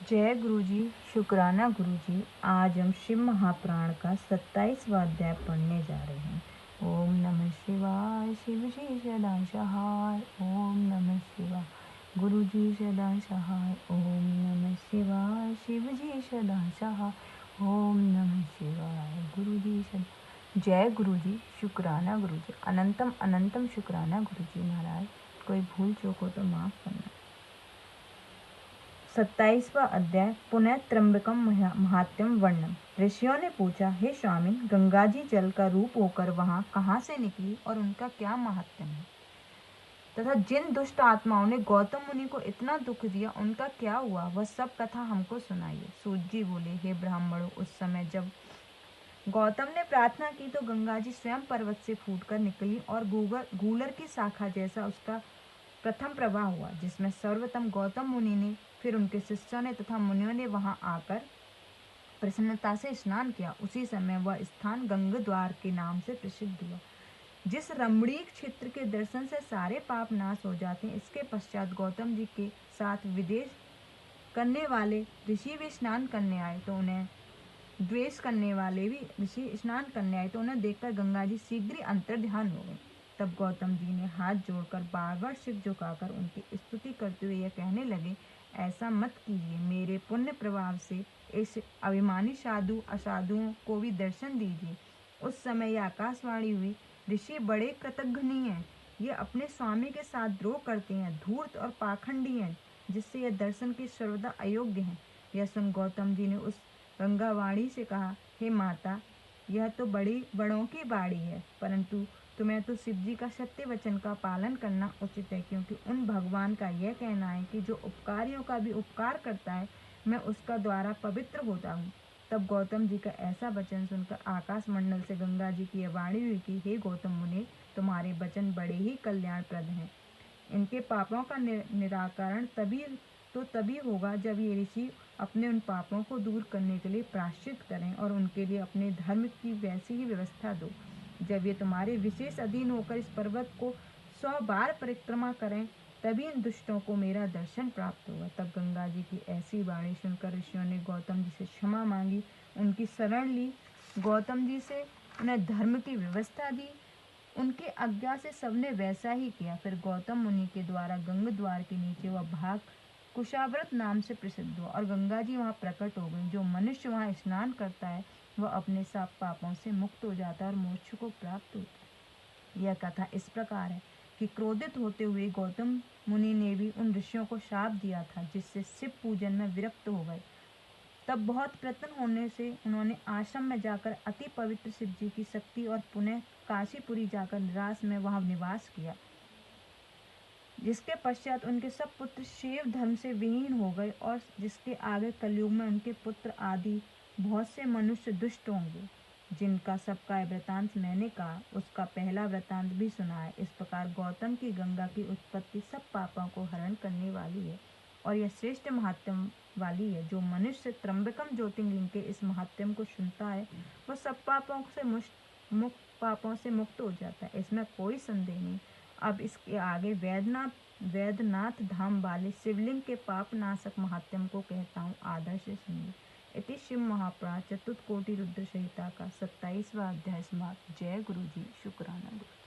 जय गुरुजी, शुक्राना गुरुजी। आज हम शिव महापुराण का 27वां अध्याय पढ़ने जा रहे हैं। ओम नमः शिवाय, शिव जी सदा सहाय। ओम नमः शिवाय, गुरु जी सदा सहाय। ओम नमः शिवाय, शिव जी सदा सहाय। ओम नमः शिवाय, गुरु जी सदा। जय गुरुजी, शुक्राना गुरुजी। अनंतम अनंतम शुक्राना गुरुजी महाराज। कोई भूल चूक हो तो माफ करना। 27वां अध्याय पुनः त्र्यंबकम महात्म्यम वर्णम। ऋषियों ने पूछा, हे स्वामी, गंगा जी जल का रूप होकर वहां कहाँ से निकली और उनका क्या महात्म्य है, तथा जिन दुष्ट आत्माओं ने गौतम मुनि को इतना दुख दिया उनका क्या हुआ, वह सब कथा हमको सुनाइए। सूत जी बोले, हे ब्राह्मणों, उस समय जब गौतम ने प्रार्थना की तो गंगा जी स्वयं पर्वत से फूटकर निकली और गूलर की शाखा जैसा उसका प्रथम प्रवाह हुआ, जिसमें सर्वप्रथम गौतम मुनि ने, फिर उनके शिष्यों ने तथा मुनियों ने वहां आकर प्रसन्नता से स्नान किया। उसी समय वह स्थान गंगद्वार के नाम से प्रसिद्ध हुआ। जिस रमणीक क्षेत्र के दर्शन से सारे पाप नाश हो जाते हैं, इसके पश्चात गौतम जी के साथ विदेश करने वाले ऋषि भी स्नान करने आए तो उन्हें द्वेष करने वाले भी ऋषि स्नान करने आए तो उन्हें देखकर गंगा जी शीघ्र ही अंतर्ध्यान हो गए। तब गौतम जी ने हाथ जोड़कर बार बार सिर झुकाकर उनकी स्तुति करते हुए यह कहने लगे, ऐसा मत कीजिए, मेरे पुण्य प्रभाव से इस अभिमानी साधु असाधुओं को भी दर्शन दीजिए। उस समय यह आकाशवाणी हुई, ऋषि बड़े कृतघ्न हैं, ये अपने स्वामी के साथ द्रोह करते हैं, धूर्त और पाखंडी हैं, जिससे यह दर्शन के सर्वदा अयोग्य हैं। यह सुन गौतम जी ने उस गंगावाणी से कहा, हे माता, यह तो बड़ों की बाड़ी है, परंतु तुम्हें तो शिव जी का सत्य वचन का पालन करना उचित है, क्योंकि उन भगवान का यह कहना है कि जो उपकारियों का भी उपकार करता है, मैं उसका द्वारा पवित्र होता हूँ। तब गौतम जी का ऐसा वचन सुनकर आकाश मंडल से गंगा जी की यह वाणी हुई कि हे गौतम मुनि, तुम्हारे वचन बड़े ही कल्याणप्रद हैं। इनके पापों का निराकरण तभी होगा जब ये ऋषि अपने उन पापों को दूर करने के लिए प्रायश्चित करें और उनके लिए अपने धर्म की वैसी ही व्यवस्था दो। जब ये तुम्हारे विशेष अधीन होकर इस पर्वत को 100 बार परिक्रमा करें, तभी इन दुष्टों को मेरा दर्शन प्राप्त होगा। तब गंगा जी की ऐसी वाणी सुनकर ऋषियों ने गौतम जी से क्षमा मांगी, उनकी शरण ली। गौतम जी से उन्हें धर्म की व्यवस्था दी। उनके आज्ञा से सबने वैसा ही किया। फिर गौतम मुनि के द्वारा गंगद्वार के नीचे वह भाग कुशाव्रत नाम से प्रसिद्ध हुआ और गंगा जी वहाँ प्रकट हो गई। जो मनुष्य वहाँ स्नान करता है वह अपने सब पापों से मुक्त हो जाता है और मोक्ष को प्राप्त होता है। यह कथा इस प्रकार है कि क्रोधित होते हुए गौतम मुनि ने भी उन ऋषियों को शाप दिया था, जिससे शिव पूजन में विरक्त हो गए। तब बहुत प्रसन्न होने से उन्होंने आश्रम में जाकर अति पवित्र शिव जी की शक्ति और पुनः काशीपुरी जाकर निराश में वहां निवास किया, जिसके पश्चात उनके सब पुत्र शैव धर्म से विहीन हो गए और जिसके आगे कलयुग में उनके पुत्र आदि बहुत से मनुष्य दुष्ट होंगे, जिनका सबका वृतांत मैंने कहा, उसका पहला वृतांत भी सुना है। इस प्रकार गौतम की गंगा की उत्पत्ति सब पापों को हरण करने वाली है और यह श्रेष्ठ महात्म वाली है। जो मनुष्य त्र्यंबकम ज्योतिर्लिंग के इस महात्म को सुनता है वह सब पापों से मुक्त हो जाता है, इसमें कोई संदेह नहीं। अब इसके आगे वैद्यनाथ धाम वाले शिवलिंग के पाप नाशक महात्म को कहता हूँ, आदर से सुनिए। इति शिव महापुराण चतुर्कोटि रुद्र संहिता का 27वां अध्याय समाप्त। जय गुरु जी, शुक्राना गुरु।